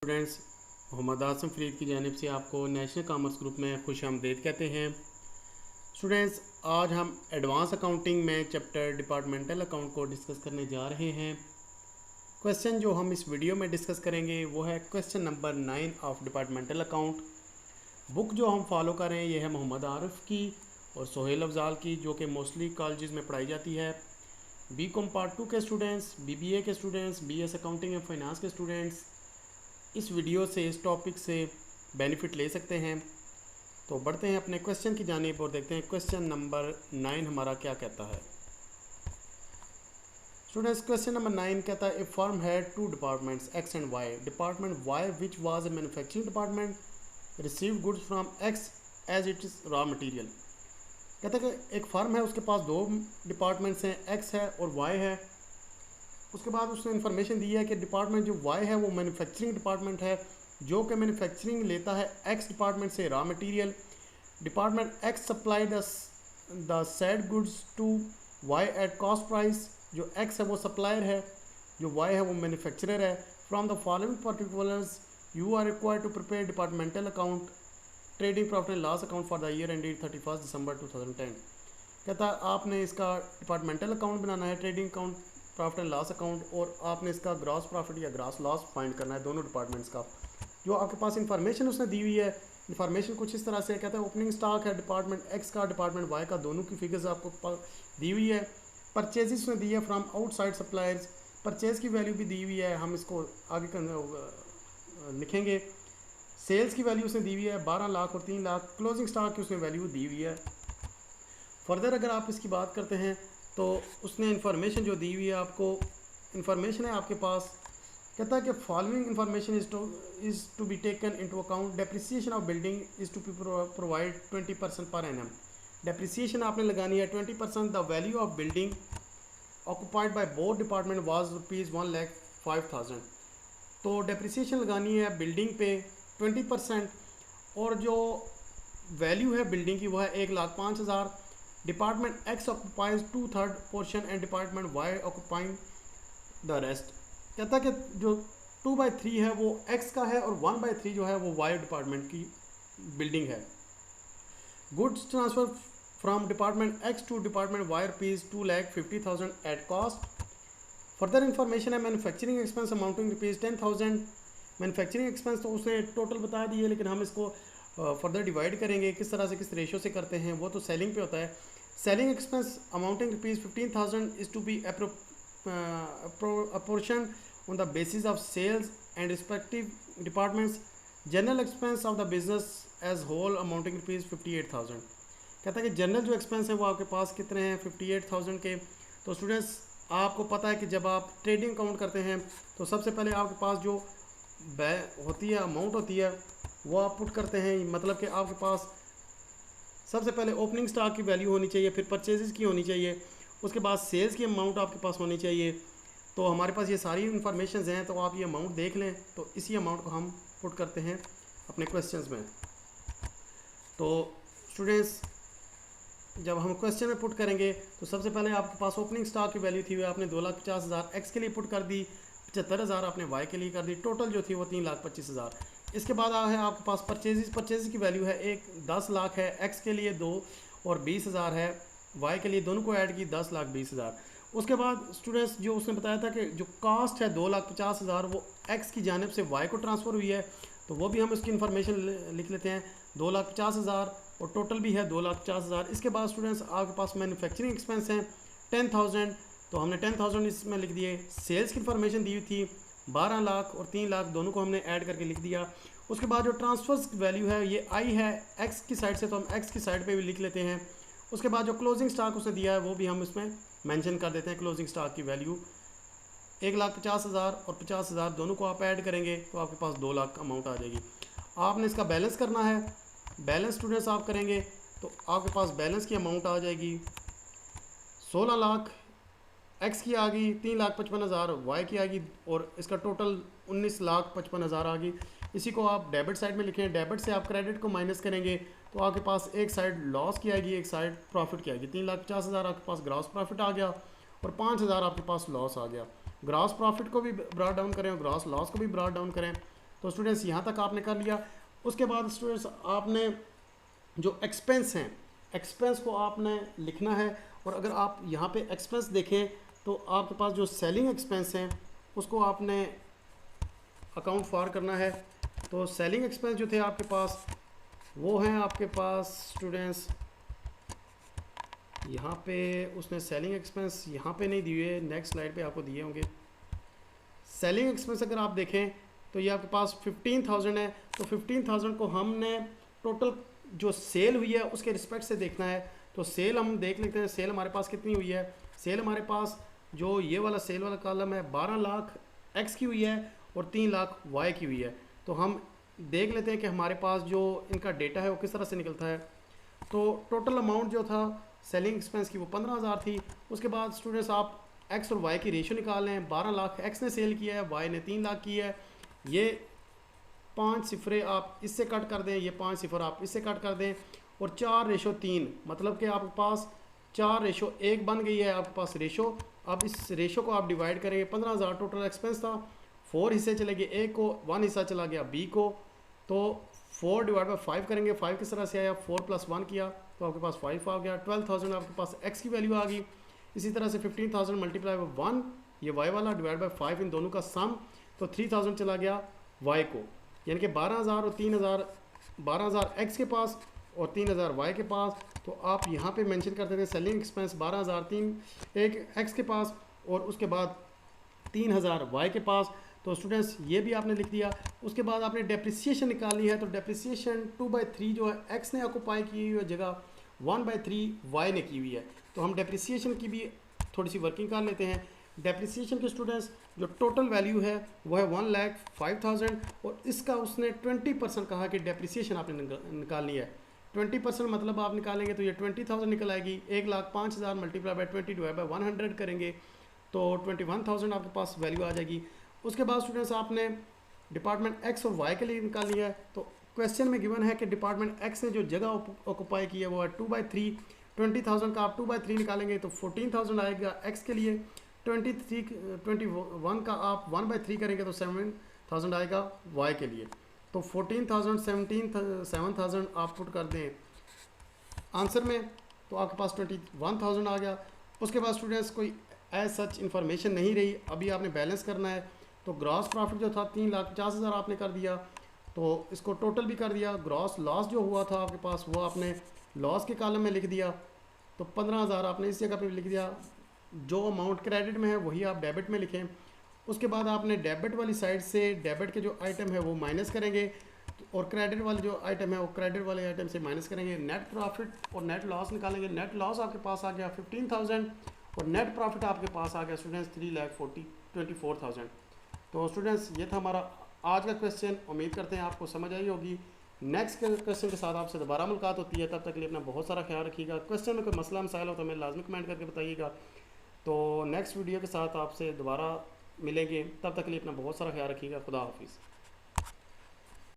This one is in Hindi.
स्टूडेंट्स, मोहम्मद आसम फरीद की जानिब से आपको नेशनल कॉमर्स ग्रुप में खुशामदीद कहते हैं। स्टूडेंट्स, आज हम एडवांस अकाउंटिंग में चैप्टर डिपार्टमेंटल अकाउंट को डिस्कस करने जा रहे हैं। क्वेश्चन जो हम इस वीडियो में डिस्कस करेंगे वो है question number 9 of departmental account. Book जो हम फॉलो कर रहे हैं ये है मोहम्मद आरिफ की और सोहेल अफजाल की, जो कि मोस्टली कॉलेजेस में पढ़ाई जाती है। बीकॉम पार्ट 2 के स्टूडेंट्स, बीबीए के students, BS accounting and finance के स्टूडेंट्स इस वीडियो से, इस टॉपिक से बेनिफिट ले सकते हैं। तो बढ़ते हैं अपने क्वेश्चन की जानिब और देखते हैं क्वेश्चन नंबर 9 हमारा क्या कहता है। स्टूडेंट्स, क्वेश्चन नंबर 9 कहता है a firm had two departments x and y. Department y which was a manufacturing department receive goods from x as it is raw material. कहता है कि एक फर्म है, उसके पास दो डिपार्टमेंट्स हैं, एक्स है और वाई है। उसके बाद उसने इन्फॉर्मेशन दी है कि डिपार्टमेंट जो वाई है वो मैन्युफैक्चरिंग डिपार्टमेंट है, जो कि मैन्युफैक्चरिंग लेता है एक्स डिपार्टमेंट से raw material. Department x supply the said goods to y at cost price. जो एक्स है वो सप्लायर है, जो वाई है वो मैन्युफैक्चरर है। From the following particulars you are required to prepare departmental account trading profit and loss account for the year ended 31 December 2010। कहता है आपने इसका डिपार्टमेंटल अकाउंट बनाना है, trading account, profit and loss account, और आपने इसका ग्रॉस प्रॉफिट या ग्रॉस लॉस फाइंड करना है दोनों डिपार्टमेंट्स का। जो आपके पास इन्फॉर्मेशन उसने दी हुई है, इन्फॉर्मेशन कुछ इस तरह से कहता है ओपनिंग स्टॉक है डिपार्टमेंट एक्स का, डिपार्टमेंट वाई का, दोनों की फिगर्स आपको दी हुई है। परचेजेस उसने दी है फ्रॉम आउटसाइड सप्लायर्स, परचेज की वैल्यू भी दी हुई है, हम इसको आगे लिखेंगे। सेल्स की वैल्यू उसने दी हुई है 12 लाख और 3 लाख। क्लोजिंग स्टॉक की उसने वैल्यू दी हुई है। फर्दर अगर आप इसकी बात करते हैं तो उसने इन्फॉर्मेशन जो दी हुई है, आपको इन्फॉर्मेशन है आपके पास, कहता है कि following information is to be taken into account. Depreciation of building is to be provide 20% per annum. Depreciation आपने लगानी है 20%। The value of building occupied by both department was ₹1,05,000। तो डेप्रिसिएशन लगानी है बिल्डिंग पे 20%, और जो वैल्यू है बिल्डिंग की वो है 1,05,000। Department x occupies 2/3 portion and department y occupying the rest. कहता है कि जो 2/3 है वो एक्स का है और 1/3 जो है वो वाई डिपार्टमेंट की बिल्डिंग है। Goods transfer from department x to department y ₹2,50,000 at cost. Further information है manufacturing expense amounting ₹10,000। Manufacturing expense तो उसने टोटल बता दी है, लेकिन हम इसको फर्दर डिवाइड करेंगे किस तरह से, किस रेशो से करते हैं, वो तो सेलिंग पे होता है। Selling expense amounting ₹15,000 is to be apportion on the basis of sales and respective departments. General expense of the business as whole amounting ₹58,000। कहता है कि जनरल जो एक्सपेंस है वो आपके पास कितने हैं, 58,000 के। तो स्टूडेंट्स, आपको पता है कि जब आप ट्रेडिंग अकाउंट करते हैं तो सबसे पहले आपके पास जो होती है, अमाउंट होती है, वो आप पुट करते हैं। मतलब कि आपके पास सबसे पहले ओपनिंग स्टॉक की वैल्यू होनी चाहिए, फिर परचेजेस की होनी चाहिए, उसके बाद सेल्स की अमाउंट आपके पास होनी चाहिए। तो हमारे पास ये सारी इन्फॉर्मेशन हैं, तो आप ये अमाउंट देख लें। तो इसी अमाउंट को हम पुट करते हैं अपने क्वेश्चंस में। तो स्टूडेंट्स, जब हम क्वेश्चन में पुट करेंगे तो सबसे पहले आपके पास ओपनिंग स्टॉक की वैल्यू थी, आपने 2,50,000 एक्स के लिए पुट कर दी, 75,000 आपने वाई के लिए कर दी, टोटल जो थी वो 3,25,000। इसके बाद है आपके पास परचेजेस की वैल्यू है 10 लाख है एक्स के लिए 2 और 20,000 है वाई के लिए, दोनों को ऐड की 10,20,000। उसके बाद स्टूडेंट्स, जो उसने बताया था कि जो कास्ट है 2,50,000 वो एक्स की जानिब से वाई को ट्रांसफ़र हुई है, तो वो भी हम उसकी इन्फॉर्मेशन लिख लेते हैं। 2,50,000 और टोटल भी है 2,50,000। इसके बाद स्टूडेंट्स आपके पास मैन्युफैक्चरिंग एक्सपेंस हैं 10,000, तो हमने 10,000 इसमें लिख दिए। सेल्स की इन्फॉर्मेशन दी हुई थी 12 लाख और 3 लाख, दोनों को हमने ऐड करके लिख दिया। उसके बाद जो ट्रांसफर्स वैल्यू है ये आई है एक्स की साइड से, तो हम एक्स की साइड पे भी लिख लेते हैं। उसके बाद जो क्लोजिंग स्टॉक उसने दिया है वो भी हम इसमें मेंशन कर देते हैं। क्लोजिंग स्टॉक की वैल्यू 1,50,000 और 50,000, दोनों को आप ऐड करेंगे तो आपके पास 2 लाख अमाउंट आ जाएगी। आपने इसका बैलेंस करना है। बैलेंस स्टूडेंट्स आप करेंगे तो आपके पास बैलेंस की अमाउंट आ जाएगी 16 लाख एक्स की आ गई, 3,55,000 वाई की आ गई, और इसका टोटल 19,55,000 आ गई। इसी को आप डेबिट साइड में लिखें। डेबिट से आप क्रेडिट को माइनस करेंगे तो आपके पास एक साइड लॉस की आएगी, एक साइड प्रॉफिट की आएगी। 3,50,000 आपके पास ग्रॉस प्रॉफिट आ गया और 5,000 आपके पास लॉस आ गया। ग्रॉस प्रॉफिट को भी ब्रॉड डाउन करें और ग्रॉस लॉस को भी ब्रॉड डाउन करें तो स्टूडेंट्स यहाँ तक आपने कर लिया। उसके बाद स्टूडेंट्स आपने जो एक्सपेंस हैं, एक्सपेंस को आपने लिखना है। और अगर आप यहाँ पे एक्सपेंस देखें तो आपके पास जो सेलिंग एक्सपेंस हैं उसको आपने अकाउंट फॉर करना है। तो सेलिंग एक्सपेंस जो थे आपके पास वो हैं आपके पास स्टूडेंट्स, यहाँ पे उसने सेलिंग एक्सपेंस यहाँ पे नहीं दिए हुए, नेक्स्ट स्लाइड पे आपको दिए होंगे। सेलिंग एक्सपेंस अगर आप देखें तो ये आपके पास 15,000 है। तो 15,000 को हमने टोटल जो सेल हुई है उसके रिस्पेक्ट से देखना है। तो सेल हम देख लेते हैं, सेल हमारे पास कितनी हुई है। सेल हमारे पास जो ये वाला सेल वाला कॉलम है 12 लाख एक्स की हुई है और 3 लाख वाई की हुई है। तो हम देख लेते हैं कि हमारे पास जो इनका डेटा है वो किस तरह से निकलता है। तो टोटल अमाउंट जो था सेलिंग एक्सपेंस की वो 15,000 थी। उसके बाद स्टूडेंट्स आप एक्स और वाई की रेशियो निकाल लें। 12 लाख एक्स ने सेल किया है, वाई ने 3 लाख की है। ये 5 सिफरे आप इससे कट कर दें, ये 5 सिफर आप इससे कट कर दें और 4:3, मतलब कि आपके पास 4:1 बन गई है आपके पास रेशो। अब इस रेशो को आप डिवाइड करेंगे। 15,000 टोटल एक्सपेंस था, 4 हिस्से चले गए ए को, 1 हिस्सा चला गया बी को। तो 4 डिवाइड बाई 5 करेंगे। 5 किस तरह से आया, 4 + 1 किया तो आपके पास 5 आ गया। 12,000 आपके पास एक्स की वैल्यू आ गई। इसी तरह से 15,000 मल्टीप्लाई बाई 1 ये वाई वाला डिवाइड बाई 5 इन दोनों का सम, तो 3,000 चला गया वाई को। यानी कि 12,000 और 3,000, 12,000 एक्स के पास और 3,000 वाई के पास। तो आप यहाँ पे मेंशन करते थे सेलिंग एक्सपेंस 12,000 एक एक्स के पास और उसके बाद 3,000 वाई के पास। तो स्टूडेंट्स ये भी आपने लिख दिया। उसके बाद आपने डेप्रिसिएशन निकालनी है। तो डेप्रिसिएशन 2/3 जो है एक्स ने ऑक्यूपाई की हुई है जगह, 1/3 वाई ने की हुई है। तो हम डेप्रिसिएशन की भी थोड़ी सी वर्किंग कर लेते हैं। डेप्रिसिएशन के स्टूडेंट्स जो टोटल वैल्यू है वो है 1,05,000 और इसका उसने 20% कहा कि डेप्रिसिएशन आपने निकालनी है। 20% मतलब आप निकालेंगे तो ये 20,000 निकल आएगी। 1,05,000 मल्टीप्लाई बाई 20 डिवाइड बाई 100 करेंगे तो 21,000 आपके पास वैल्यू आ जाएगी। उसके बाद स्टूडेंट्स आपने डिपार्टमेंट एक्स और वाई के लिए निकालनी है। तो क्वेश्चन में गिवन है कि डिपार्टमेंट एक्स ने जो जगह ऑक्यूपाई की है वो है 2/3। 20,000 का आप 2/3 निकालेंगे तो 14,000 आएगा एक्स के लिए। 21 का आप 1/3 करेंगे तो 7,000 आएगा वाई के लिए। तो 14,000 7,000 आप पुट कर दें आंसर में तो आपके पास 21,000 आ गया। उसके बाद स्टूडेंट्स कोई एज सच इन्फॉर्मेशन नहीं रही, अभी आपने बैलेंस करना है। तो ग्रॉस प्रॉफिट जो था 3,50,000 आपने कर दिया, तो इसको टोटल भी कर दिया। ग्रॉस लॉस जो हुआ था आपके पास वो आपने लॉस के कॉलम में लिख दिया। तो 15,000 आपने इस जगह पे लिख दिया। जो अमाउंट क्रेडिट में है वही आप डेबिट में लिखें। उसके बाद आपने डेबिट वाली साइड से डेबिट के जो आइटम है वो माइनस करेंगे और क्रेडिट वाले जो आइटम है वो क्रेडिट वाले आइटम से माइनस करेंगे। नेट प्रॉफिट और नेट लॉस निकालेंगे। नेट लॉस आपके पास आ गया 15,000 और नेट प्रॉफिट आपके पास आ गया स्टूडेंट्स 3,24,000। तो स्टूडेंट्स ये था हमारा आज का क्वेश्चन। उम्मीद करते हैं आपको समझ आई होगी। नेक्स्ट क्वेश्चन के साथ आपसे दोबारा मुलाकात होती है। तब तक के लिए अपना बहुत सारा ख्याल रखिएगा। क्वेश्चन में कोई मसला मसाइल हो तो हमें लाजमी कमेंट करके बताइएगा। तो नेक्स्ट वीडियो के साथ आपसे दोबारा मिलेंगे। तब तक के लिए अपना बहुत सारा ख्याल रखिएगा। खुदा हाफिज़।